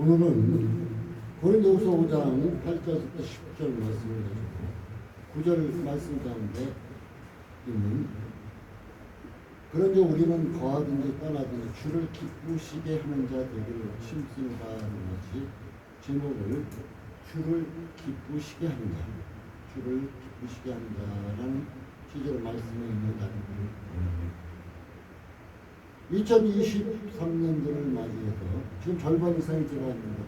오늘은 고린도후서 5장 8절부터 10절 말씀을 가지고 9절 말씀 가운데 있는 그런데 우리는 거하든지 떠나든지 주를 기쁘시게 하는 자 되기를 힘쓰는 바라는 것이 제목을 주를 기쁘시게 하는 자, 주를 기쁘시게 하는 자라는 시절 말씀에 있는 단어를 2023년도를 맞이해서 지금 절반 이상이 지나왔는데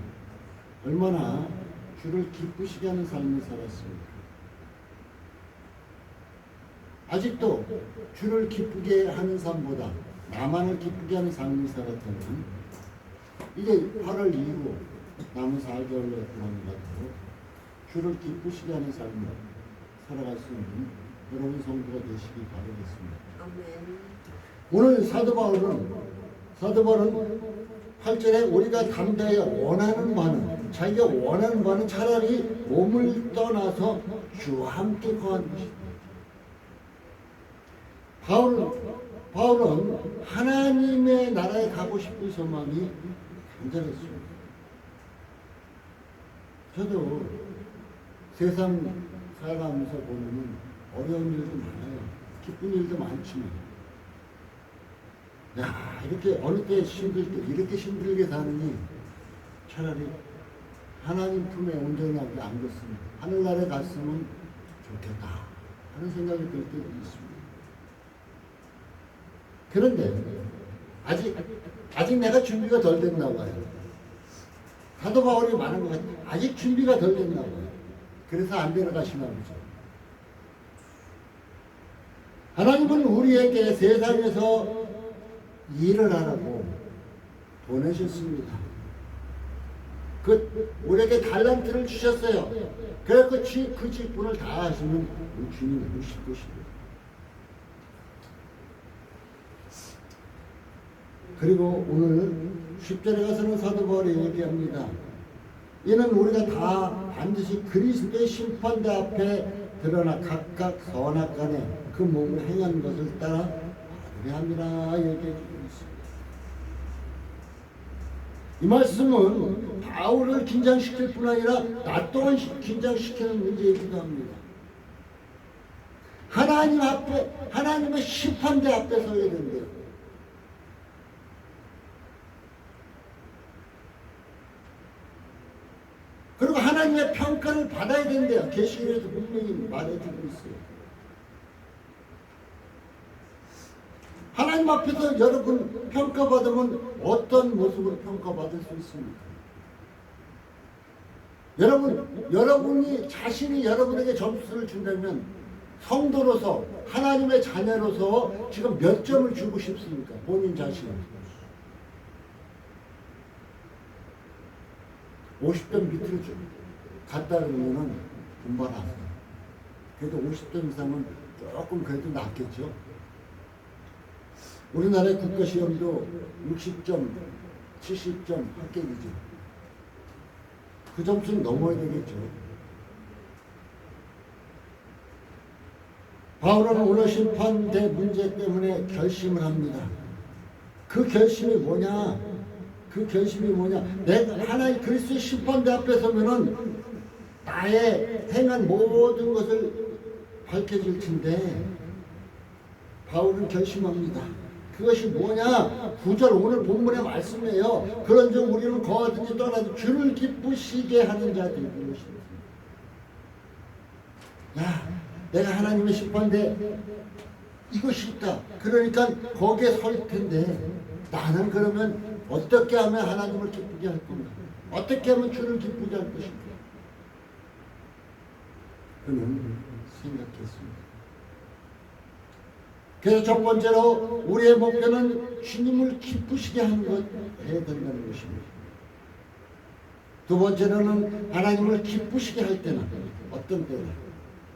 얼마나 주를 기쁘시게 하는 삶을 살았습니까? 아직도 주를 기쁘게 하는 삶보다 나만을 기쁘게 하는 삶을 살았다면 이제 8월 이후 남은 4개월로 들어가고 주를 기쁘시게 하는 삶을 살아갈 수 있는 여러분 성도가 되시기 바라겠습니다. 아멘. 오늘 사도 바울은 8절에 우리가 담대하여 원하는 바는 자기가 원하는 바는 차라리 몸을 떠나서 주와 함께 거하는 것이다. 바울은 하나님의 나라에 가고 싶은 소망이 간절했습니다. 저도 세상 살아가면서 보면 어려운 일도 많아요. 기쁜 일도 많지만 야, 이렇게 어느 때 힘들 때 이렇게 힘들게 사느니 차라리 하나님 품에 온전하게 안겼으면 하늘나라에 갔으면 좋겠다 하는 생각이 들 때도 있습니다. 그런데 아직 내가 준비가 덜 됐나 봐요. 사도 바울이 말한 것 같아요. 아직 준비가 덜 됐나 봐요. 그래서 안 데려가시나 보죠. 하나님은 우리에게 세상에서 일을 하라고 보내셨습니다. 우리에게 달란트를 주셨어요. 그래서 그 직분을 다 하시면 우리 주님이 오실 것입니다. 그리고 오늘 10절에 가서는 사도 바울이 얘기합니다. 이는 우리가 다 반드시 그리스도의 심판대 앞에 드러나 각각 선악간에 그 몸을 행한 것을 따라 받으려 함이라 얘기해 주고 있습니다. 이 말씀은 바울을 긴장시킬 뿐 아니라 나 또한 긴장시키는 문제이기도 합니다. 하나님 앞에, 하나님의 심판대 앞에 서야 된대요. 그리고 하나님의 평가를 받아야 된대요. 계시록에서 분명히 말해주고 있어요. 하나님 앞에서 여러분 평가받으면 어떤 모습으로 평가받을 수 있습니까? 여러분이 자신이 여러분에게 점수를 준다면 성도로서 하나님의 자녀로서 지금 몇 점을 주고 싶습니까? 본인 자신은 50점 밑으로 갔다 그러면은 분발하세요. 그래도 50점 이상은 조금 그래도 낫겠죠. 우리나라의 국가시험도 60점, 70점 합격이죠. 그 점수는 넘어야 되겠죠. 바울은 오늘 심판대 문제 때문에 결심을 합니다. 그 결심이 뭐냐? 내가 하나님 그리스도의 심판대 앞에 서면은 나의 행한 모든 것을 밝혀질 텐데 바울은 결심합니다. 그것이 뭐냐? 9절 오늘 본문의 말씀이에요. 그런즉 우리는 거하든지 떠나도 주를 기쁘시게 하는 자 되는 것입니다. 야, 내가 하나님의 심판대 이것이 있다. 그러니까 거기에 설 텐데 나는 그러면 어떻게 하면 하나님을 기쁘게 할 건가? 어떻게 하면 주를 기쁘게 할 것인가? 그는 생각했습니다. 그래서 첫 번째로 우리의 목표는 주님을 기쁘시게 하는 것 해야 된다는 것입니다. 두 번째로는 하나님을 기쁘시게 할 때는 어떤 때나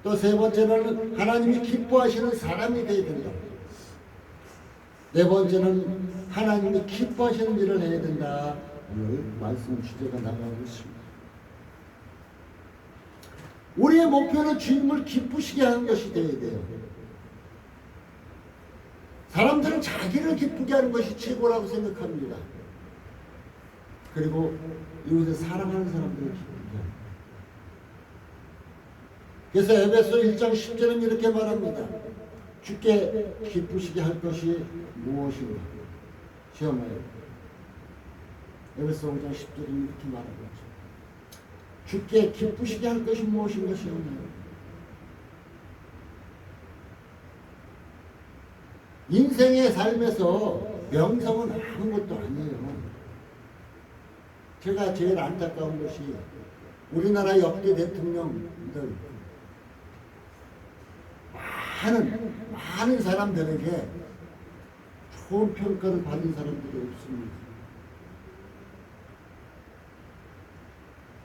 또 세 번째로는 하나님이 기뻐하시는 사람이 되어야 된다. 네 번째는 하나님이 기뻐하시는 일을 해야 된다. 오늘 말씀 주제가 나가고 있습니다. 우리의 목표는 주님을 기쁘시게 하는 것이 되어야 돼요. 사람들은 자기를 기쁘게 하는 것이 최고라고 생각합니다. 그리고 이곳에 사랑하는 사람들을 기쁘게 합니다. 그래서 에베소 1장 10절은 이렇게 말합니다. 주께 기쁘시게 할 것이 무엇인가? 시험하여. 에베소 5장 10절은 이렇게 말합니다. 주께 기쁘시게 할 것이 무엇인가 시험하여. 인생의 삶에서 명성은 아무것도 아니에요. 제가 제일 안타까운 것이 우리나라 역대 대통령들 많은 사람들에게 좋은 평가를 받은 사람들이 없습니다.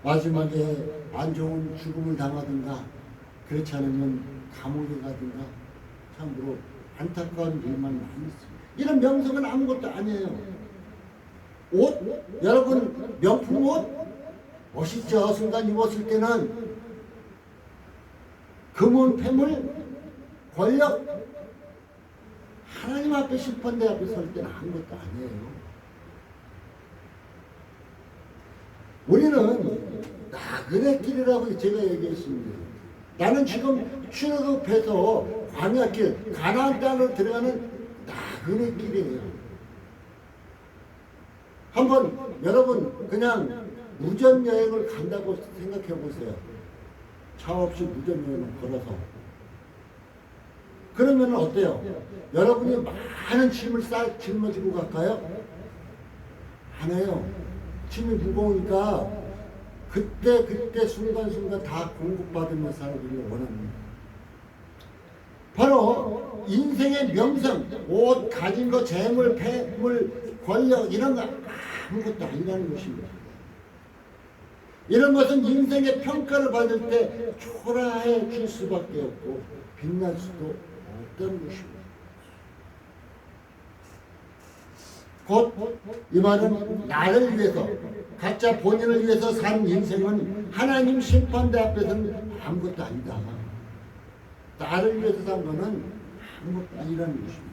마지막에 안 좋은 죽음을 당하든가 그렇지 않으면 감옥에 가든가 참으로 안타까운 일만 많이 있습니다. 이런 명성은 아무것도 아니에요. 옷? 여러분 명품 옷? 멋있죠? 순간 입었을 때는 금은 폐물, 권력, 하나님 앞에 심판대 앞에 설 때는 아무것도 아니에요. 우리는 나그네 길이라고 제가 얘기했습니다. 나는 지금 출애굽해서 광야길, 가나안 땅으로 들어가는 나그네 길이에요. 한번 여러분 그냥 무전 여행을 간다고 생각해 보세요. 차 없이 무전 여행을 걸어서. 그러면 어때요? 여러분이 많은 짐을 짊어지고 갈까요? 안 해요. 짐이 무거우니까 그때 순간순간 다 공급받으며 살기를 원합니다. 바로 인생의 명성, 옷, 가진 거, 재물, 폐물, 권력 이런 거 아무것도 아니라는 것입니다. 이런 것은 인생의 평가를 받을 때 초라해질 수밖에 없고 빛날 수도 없다는 것입니다. 곧 이 말은 나를 위해서 각자 본인을 위해서 산 인생은 하나님 심판대 앞에서는 아무것도 아니다. 나를 위해서 산 거는 아무것도 아니라는 것입니다.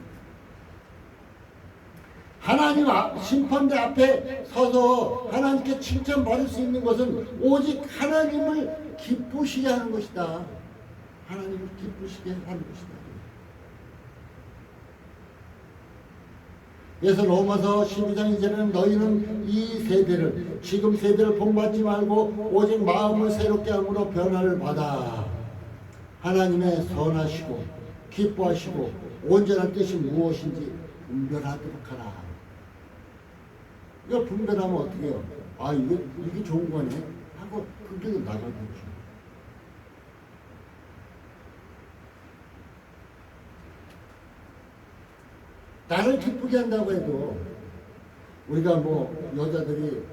하나님 심판대 앞에 서서 하나님께 칭찬받을 수 있는 것은 오직 하나님을 기쁘시게 하는 것이다. 하나님을 기쁘시게 하는 것이다. 그래서 로마서 12장 이제는 너희는 이 세대를 지금 세대를 본받지 말고 오직 마음을 새롭게 함으로 변화를 받아 하나님의 선하시고 기뻐하시고 온전한 뜻이 무엇인지 분별하도록 하라. 이거 분별하면 어떻게 해요? 아 이게 좋은 거네 하고 그 길로 나가는 거죠. 나를 기쁘게 한다고 해도 우리가 뭐 여자들이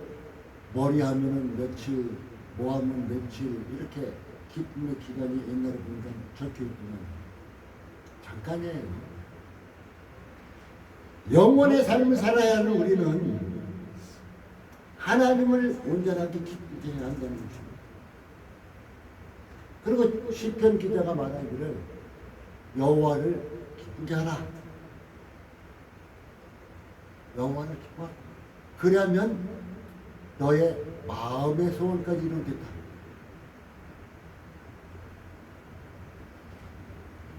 머리 하면은 며칠 뭐 하면 며칠 이렇게 기쁨의 기간이 옛날에 보니까 적혀있구나. 잠깐이에요. 영원의 삶을 살아야 하는 우리는 하나님을 온전하게 기쁘게 해야 한다는 것입니다. 그리고 시편 기자가 말하기를 여호와를 기쁘게 하라. 영원을 기뻐. 그러면 너의 마음의 소원까지 이루겠다.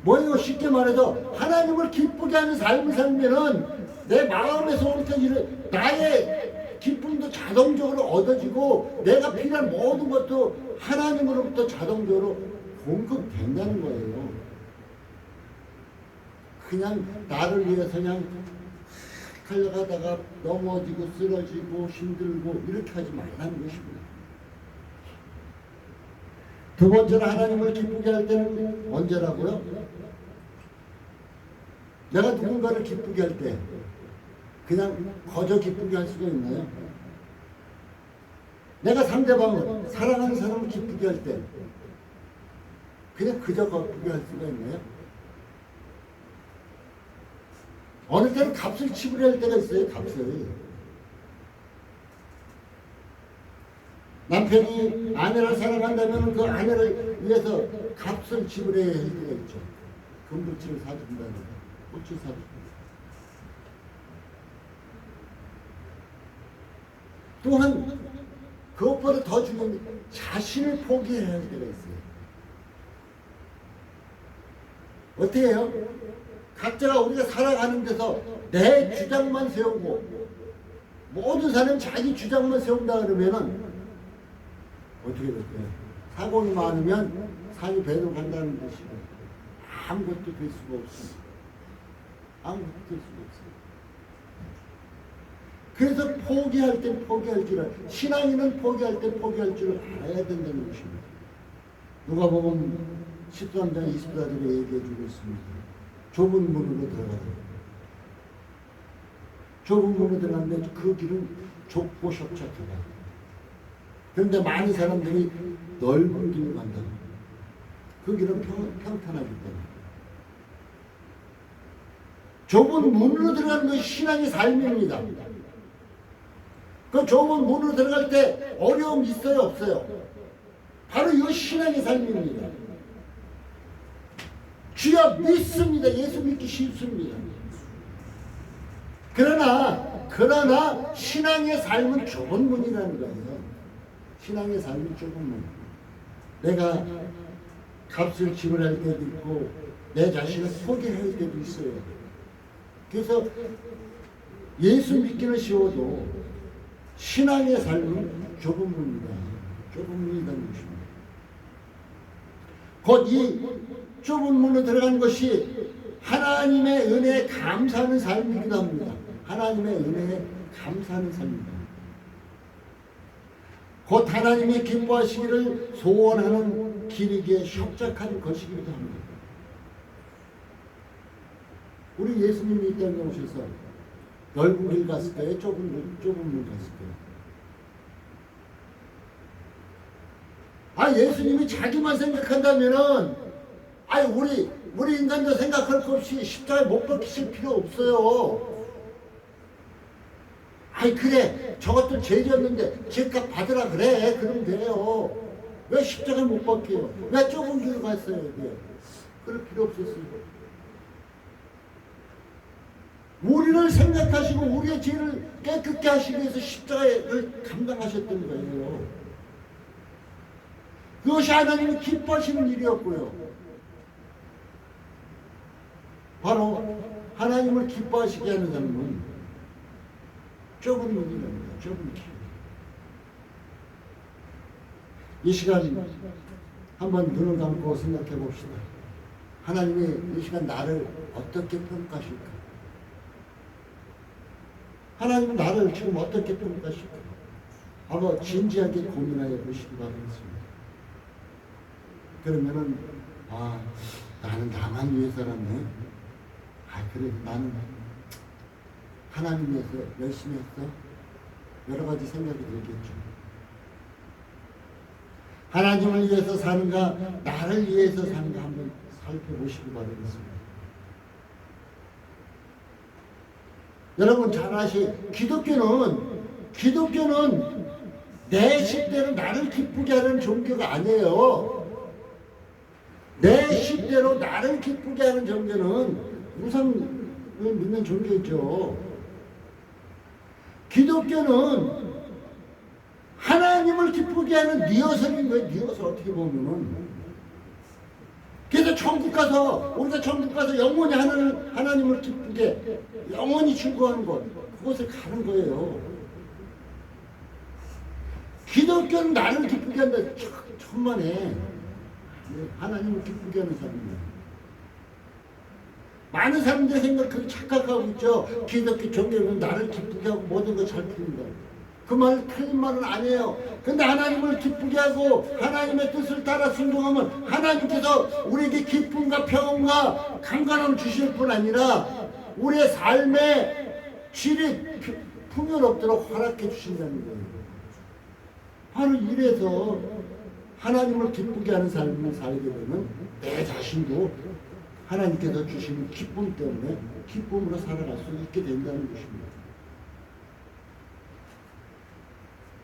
뭐예요? 쉽게 말해서 하나님을 기쁘게 하는 삶을 살면은 내 마음의 소원까지 나의 기쁨도 자동적으로 얻어지고 내가 필요한 모든 것도 하나님으로부터 자동적으로 공급된다는 거예요. 그냥 나를 위해서 그냥 달려가다가 넘어지고 쓰러지고 힘들고 이렇게 하지 말라는 것입니다. 두 번째로 하나님을 기쁘게 할 때는 언제라고요? 내가 누군가를 기쁘게 할 때 그냥 거저 기쁘게 할 수가 있나요? 내가 상대방을 사랑하는 사람을 기쁘게 할 때 그냥 그저 기쁘게 할 수가 있나요? 어느 때는 값을 지불해야 할 때가 있어요. 값을. 남편이 아내를 사랑한다면 그 아내를 위해서 값을 지불해야 할 때가 있죠. 금붙이를 사준다든가 꽃을 사준다. 또한 그것보다 더 중요한 게 자신을 포기해야 할 때가 있어요. 어떻게 해요? 각자가 우리가 살아가는 데서 내 주장만 세우고 모든 사람이 자기 주장만 세운다 그러면은 어떻게 될까요? 사고가 많으면 산이 배로 간다는 것이고 아무것도 될 수가 없습니다. 아무것도 될 수가 없어요. 그래서 포기할 땐 포기할 줄 신앙인은 포기할 땐 포기할 줄 알아야 된다는 것입니다. 누가복음 13장 24절에 얘기해 주고 있습니다. 좁은 문으로 들어가라. 좁은 문으로 들어가는데 그 길은 좁고 협착하다. 그런데 많은 사람들이 넓은 길로 간다. 그 길은 평탄하기 때문에. 좁은 문으로 들어가는 것이 신앙의 삶입니다. 그 좁은 문으로 들어갈 때 어려움 있어요, 없어요? 바로 이거 신앙의 삶입니다. 주여 믿습니다. 예수 믿기 쉽습니다. 그러나 신앙의 삶은 좁은 문이라는 거예요. 신앙의 삶은 좁은 문. 내가 값을 지불할 때도 있고 내 자신을 포기할 때도 있어요. 그래서 예수 믿기는 쉬워도 신앙의 삶은 좁은 문이다. 좁은 문이라는 것입니다. 곧 이 좁은 문으로 들어간 것이 하나님의 은혜에 감사하는 삶이기도 합니다. 하나님의 은혜에 감사하는 삶입니다. 곧 하나님이 기뻐하시기를 소원하는 길이기에 협착한 것이기도 합니다. 우리 예수님이 이 땅에 오셔서 넓은 길 갔을까요? 좁은 문 갔을까요? 예수님이 자기만 생각한다면은 우리 인간도 생각할 것 없이 십자가에 못 박히실 필요 없어요. 그래 저것도 죄졌는데 죄값 받으라 그래. 그러면 돼요. 왜 십자가에 못 박혀요? 왜 좁은 길로 갔어요? 그럴 필요 없었어요. 우리를 생각하시고 우리의 죄를 깨끗게 하시기 위해서 십자가를 감당하셨던 거예요. 그것이 하나님이 기뻐하시는 일이었고요. 바로 하나님을 기뻐하시게 하는 사람은 좁은 문이랍니다. 좁은 길. 이 시간 한번 눈을 감고 생각해 봅시다. 하나님이 이 시간 나를 어떻게 평가하실까? 하나님은 나를 지금 어떻게 평가하실까? 한번 진지하게 고민하여 보시기 바라겠습니다. 그러면은 나는 나만 위해 살았네. 그래 나는 하나님 위해서 열심히 했어. 여러 가지 생각이 들겠죠. 하나님을 위해서 사는가 나를 위해서 사는가 한번 살펴보시기 바라겠습니다. 여러분 잘 기독교는 내 식대로 나를 기쁘게 하는 종교가 아니에요. 내 식대로 나를 기쁘게 하는 종교는 우상을 믿는 종교죠. 기독교는 하나님을 기쁘게 하는 리허설인 거예요. 리허설 어떻게 보면은. 그래서 우리가 천국 가서 영원히 하나님을 기쁘게 영원히 즐거워하는 것, 그것을 가는 거예요. 기독교는 나를 기쁘게 한다. 천만에 하나님을 기쁘게 하는 사람입니다. 많은 사람들의 생각 착각하고 있죠. 기독교 종교는 나를 기쁘게 하고 모든 걸 잘 푸는다. 그 말 틀린 말은 아니에요. 근데 하나님을 기쁘게 하고 하나님의 뜻을 따라 순종하면 하나님께서 우리에게 기쁨과 평안과 강건함을 주실 뿐 아니라 우리의 삶의 질이 풍요롭도록 허락해 주신다는 거예요. 바로 이래서 하나님을 기쁘게 하는 삶을 살게 되면 내 자신도 하나님께서 주시는 기쁨 때문에 기쁨으로 살아갈 수 있게 된다는 것입니다.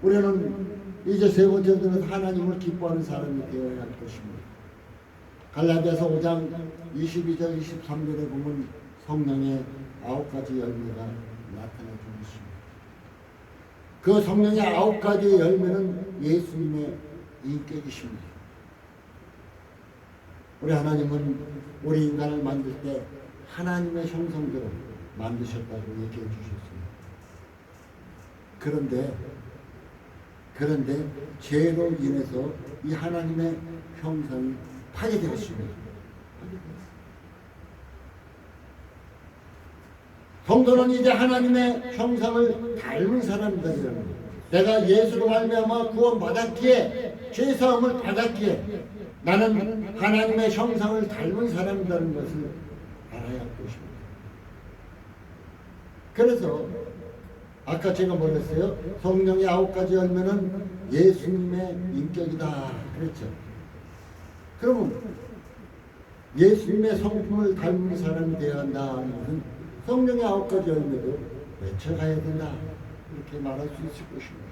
우리는 이제 세 번째로는 하나님을 기뻐하는 사람이 되어야 할 것입니다. 갈라디아서 5장 22절 23절에 보면 성령의 9가지 열매가 나타나고 있습니다. 그 성령의 9가지의 열매는 예수님의 인격이십니다. 우리 하나님은 우리 인간을 만들 때 하나님의 형상대로 만드셨다고 얘기해 주셨습니다. 그런데 죄로 인해서 이 하나님의 형상이 파괴되었습니다. 성도는 이제 하나님의 형상을 닮은 사람이라는 거예요. 내가 예수로 말미암아 구원받았기에, 죄사함을 받았기에 나는 하나님의 형상을 닮은 사람이라는 것을 알아야 할 것입니다. 그래서 아까 제가 뭐랬어요? 성령의 9가지 열매는 예수님의 인격이다 그랬죠. 그러면 예수님의 성품을 닮은 사람이 되어야 한다는 것은 성령의 9가지 열매도 외쳐가야 된다 이렇게 말할 수 있을 것입니다.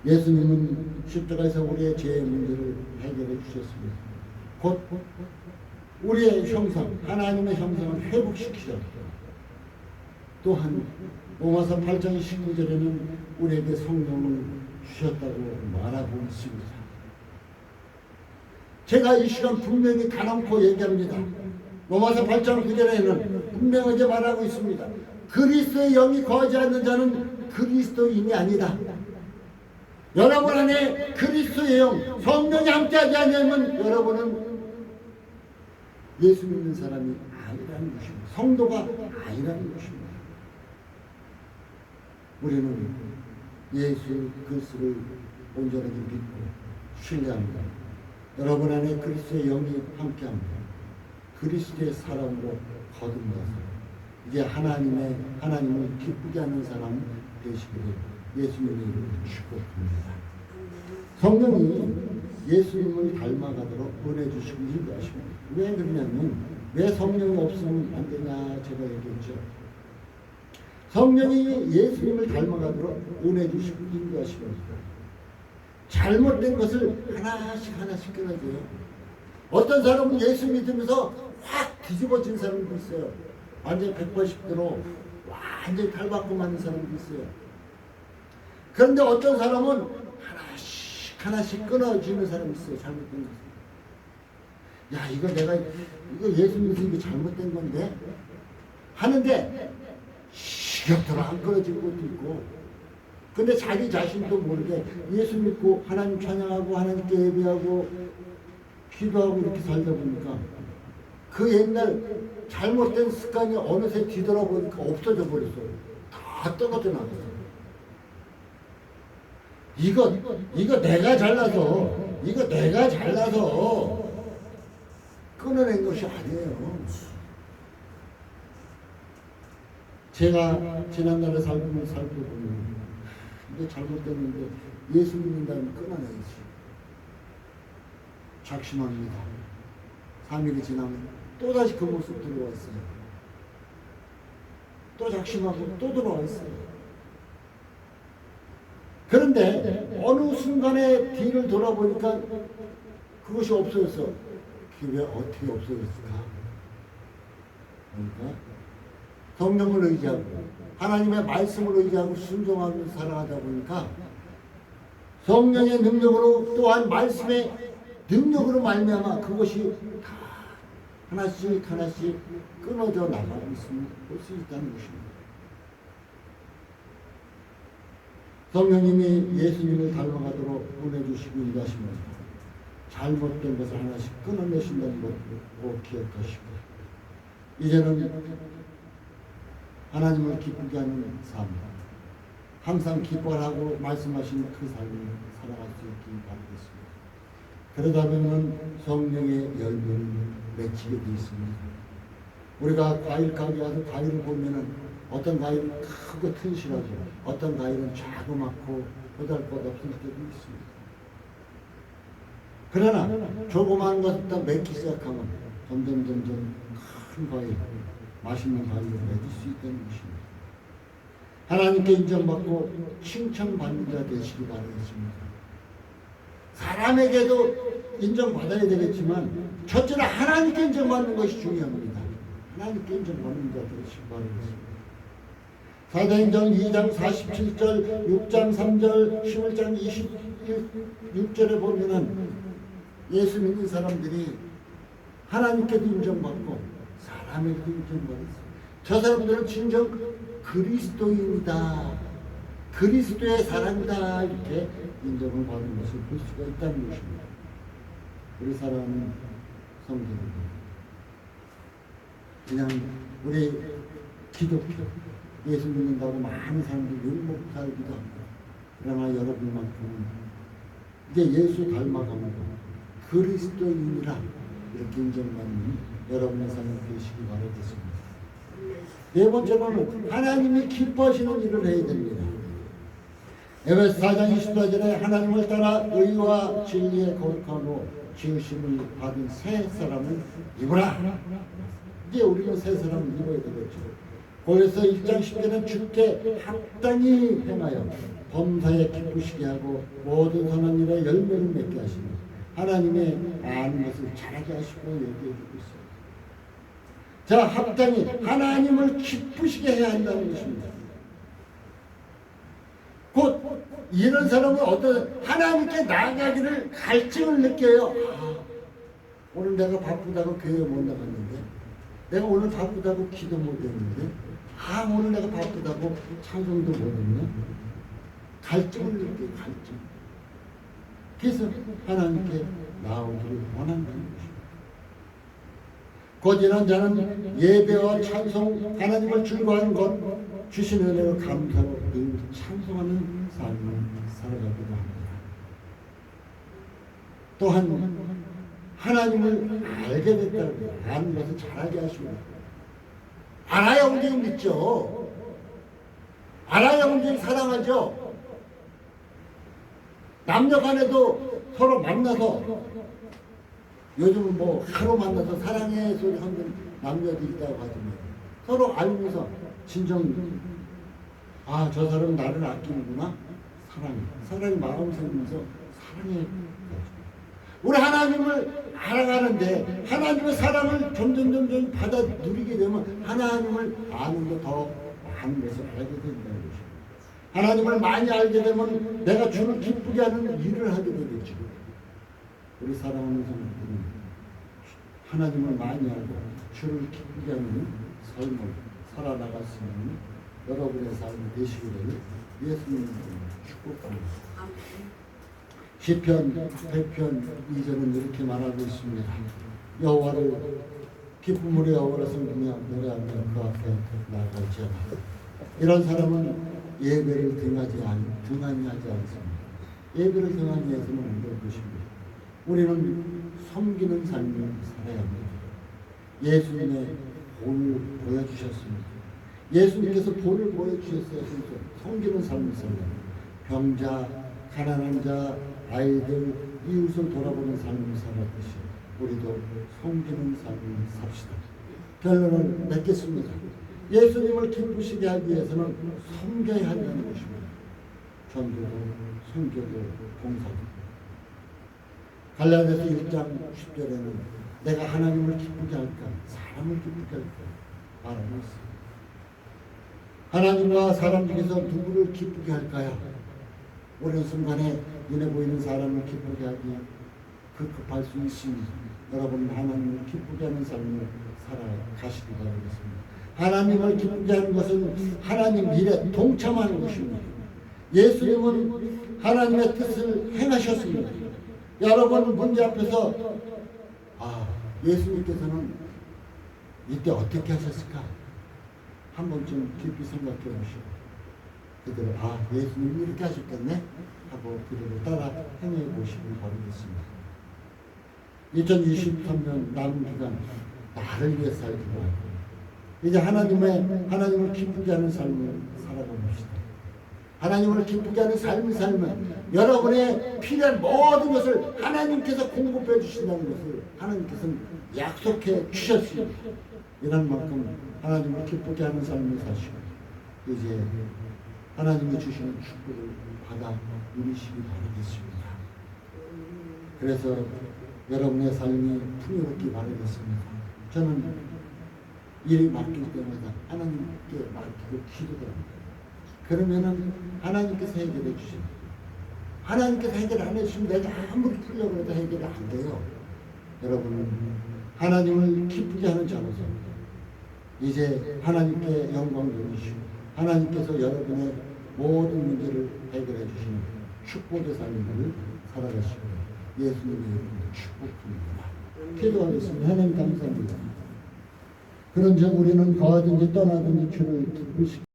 예수님은 십자가에서 우리의 죄의 문제를 해결해 주셨습니다. 곧 우리의 형상, 하나님의 형상을 회복시키셨다. 또한 로마서 8장 19절에는 우리에게 성령을 주셨다고 말하고 있습니다. 제가 이 시간 분명히 가놓고 얘기합니다. 로마서 8장 9절에는 분명하게 말하고 있습니다. 그리스도의 영이 거하지 않는 자는 그리스도인이 아니다. 여러분 안에 그리스도의 영, 성령이 함께하지 않으면 여러분은 예수 믿는 사람이 아니라는 것입니다. 성도가 아니라는 것입니다. 우리는 예수 그리스도를 온전하게 믿고 신뢰합니다. 여러분 안에 그리스도의 영이 함께합니다. 그리스도의 사람으로 거듭나서 이제 하나님을 기쁘게 하는 사람 되시기를 예수님의 이름으로 축복합니다. 성령이 예수님을 닮아가도록 보내주시고 인도하십니다. 왜 그러냐면 왜 성령이 없으면 안 되냐 제가 얘기했죠. 성령이 예수님을 닮아가도록 보내주시고 인도하십니다. 잘못된 것을 하나씩 끊어줘요. 어떤 사람은 예수 믿으면서 확 뒤집어진 사람도 있어요. 완전히 180도로 완전히 탈바꿈 하는 사람도 있어요. 그런데 어떤 사람은 하나씩 끊어지는 사람이 있어요. 잘못된 것. 야, 이거 예수 믿어서 이거 잘못된 건데? 하는데, 시격대로 안 끊어지는 것도 있고, 근데 자기 자신도 모르게 예수 믿고 하나님 찬양하고 하나님께 예배하고 기도하고 이렇게 살다 보니까 그 옛날 잘못된 습관이 어느새 뒤돌아보니까 없어져 버렸어요. 다 떨어져 나갔어요. 이거 내가 잘나서 끊어낸 것이 아니에요. 제가 지난날에 살고 보면 이게 잘못됐는데 예수 믿는다면 끊어내야지. 작심합니다. 3일이 지나면 또다시 그 모습 들어왔어요. 또 작심하고 또 들어왔어요. 그런데 어느 순간에 뒤를 돌아보니까 그것이 없어졌어. 그게 왜 어떻게 없어졌을까? 그러니까 성령을 의지하고 하나님의 말씀을 의지하고 순종하며 살아가다 보니까 성령의 능력으로 또한 말씀의 능력으로 말미암아 그것이 다 하나씩 끊어져 나가고 볼 수 있다는 것입니다. 성령님이 예수님을 닮아가도록 보내주시고 인도하십니다. 잘못된 것을 하나씩 끊어내신다는 것을 꼭 기억하시고 이제는 하나님을 기쁘게 하는 삶, 항상 기뻐하라고 말씀하신 그 삶을 살아갈 수 있길 바라겠습니다. 그러다 보면 성령의 열매를 맺히게 되어 있습니다. 우리가 과일 가게 가서 과일을 보면은 어떤 과일은 크고 튼실하고 어떤 과일은 자그맣고 보잘것없을 때도 있습니다. 그러나 조그마한 것부터 맺기 시작하면 점점 큰 과일, 맛있는 과일을 맺을 수 있다는 것입니다. 하나님께 인정받고 칭찬받는 자 되시기 바라겠습니다. 사람에게도 인정받아야 되겠지만 첫째는 하나님께 인정받는 것이 중요합니다. 하나님께 인정받는 자 되시기 바라겠습니다. 사도행전 2장 47절, 6장 3절, 11장 26절에 보면은 예수 믿는 사람들이 하나님께도 인정받고 사람에게도 인정받았어요. 저 사람들은 진정 그리스도인이다, 그리스도의 사람이다, 이렇게 인정을 받은 것을 볼 수가 있다는 것입니다. 우리 사랑하는 성도들, 그냥 우리 기독교 예수 믿는다고 많은 사람들이 욕먹고 살기도 하고, 그러나 여러분만큼은 이제 예수 닮아가고 그리스도인이라 이렇게 인정받는 여러분의 삶이 되시기 바라겠습니다. 네 번째로는 하나님이 기뻐하시는 일을 해야 됩니다. 에베소 4장 24절에 하나님을 따라 의와 진리에 거룩하고 지으심을 받은 새 사람을 입으라. 이제 우리는 새 사람을 입어야 되겠죠. 그래서 1장 10절은 주께 합당히 행하여 범사에 기쁘시게 하고 모든 선한 일에 열매를 맺게 하시며 하나님의 아는 것을 잘하게 하시고 얘기해주고 있어요. 자, 합당히 하나님을 기쁘시게 해야 한다는 것입니다. 곧 이런 사람은 어떤 하나님께 나아가기를 갈증을 느껴요. 오늘 내가 바쁘다고 교회 못 나갔는데, 내가 오늘 바쁘다고 기도 못 했는데, 오늘 내가 바쁘다고 찬송도 못 했네. 갈증을 느껴요. 갈증. 그래서 하나님께 나오기를 원한다는 것입니다. 거지난 자는 예배와 찬송, 하나님을 즐거워하는 것, 주신 은혜로 감사로 늘 찬송하는 삶을 살아가기도 합니다. 또한 하나님을 알게 됐다고 아는 것을 잘하게 하시고, 알아야 온전히 믿죠. 알아야 온전히 사랑하죠. 남녀 간에도 서로 만나서, 요즘은 뭐 하루 만나서 사랑해 소리 하는 남녀도 있다고 하지만, 서로 알면서 진정 저 사람 나를 아끼는구나, 사랑이 마음 생기면서 사랑해. 우리 하나님을 알아가는데 하나님의 사랑을 점점 받아 누리게 되면 하나님을 아는 것 더 많은 것을 알게 된다는 것입니다. 하나님을 많이 알게 되면 내가 주를 기쁘게 하는 일을 하게 되겠죠. 우리 사랑하는 성도들은 하나님을 많이 알고 주를 기쁘게 하는 삶을 살아나갈 수 있는 여러분의 삶이 되시기를 예수님을 축복합니다. 시편 100편 2절은 이렇게 말하고 있습니다. 여호와를 기쁨으로 여호와를 섬기며 노래하며 그 앞에 나아갈지어다. 이런 사람은 예배를 등한히 하지 않습니다. 예배를 등한히 해서는 안 될 것입니다. 우리는 섬기는 삶을 살아야 합니다. 예수님의 본을 보여주셨습니다. 예수님께서 본을 보여주셨어요. 섬기는 삶을 살아야 합니다. 병자, 가난한 자, 아이들, 이웃을 돌아보는 삶을 살았듯이 우리도 섬기는 삶을 삽시다. 결론을 맺겠습니다. 예수님을 기쁘시게 하기 위해서는 섬겨야 한다는 것입니다. 전도도, 선교도, 봉사도. 갈라디아서 1장 10절에는 내가 하나님을 기쁘게 할까, 사람을 기쁘게 할까 말하고 있습니다. 하나님과 사람 중에서 누구를 기쁘게 할까요? 오랜 순간에 눈에 보이는 사람을 기쁘게 하기에 급급할 수 있습니다. 여러분, 하나님을 기쁘게 하는 삶을 살아가시기 바라겠습니다. 하나님을 기쁘게 하는 것은 하나님 일에 동참하는 것입니다. 예수님은 하나님의 뜻을 행하셨습니다. 여러분 문제 앞에서 예수님께서는 이때 어떻게 하셨을까? 한 번쯤 깊이 생각해 보시고 그대로 예수님이 이렇게 하셨겠네 하고 그대로 따라 행해 보시길 바라겠습니다. 2023년 남은 기간 나를 위해 살기로 하고 이제 하나님을 기쁘게 하는 삶을 살아봅시다. 하나님을 기쁘게 하는 삶을 살면 여러분의 필요한 모든 것을 하나님께서 공급해 주신다는 것을 하나님께서는 약속해 주셨습니다. 이런 만큼 하나님을 기쁘게 하는 삶을 사시고 이제 하나님이 주시는 축복을 받아 누리시기 바라겠습니다. 그래서 여러분의 삶이 풍요롭기 바라겠습니다. 저는 일이 맡길 때마다 하나님께 맡기고 기도합니다. 그러면은 하나님께서 해결해 주십니다. 하나님께서 해결 안 해주시면 내가 아무리 풀려고 해도 해결이 안 돼요. 여러분은 하나님을 기쁘게 하는 자로서 이제 하나님께 영광 돌리시고 하나님께서 여러분의 모든 문제를 해결해 주시는 축복의 삶을 살아가시고 예수님의 이름으로 축복합니다. 기도하겠습니다. 하나님 감사합니다. 그런즉 우리는 거하든지 떠나든지 주를 기쁘시게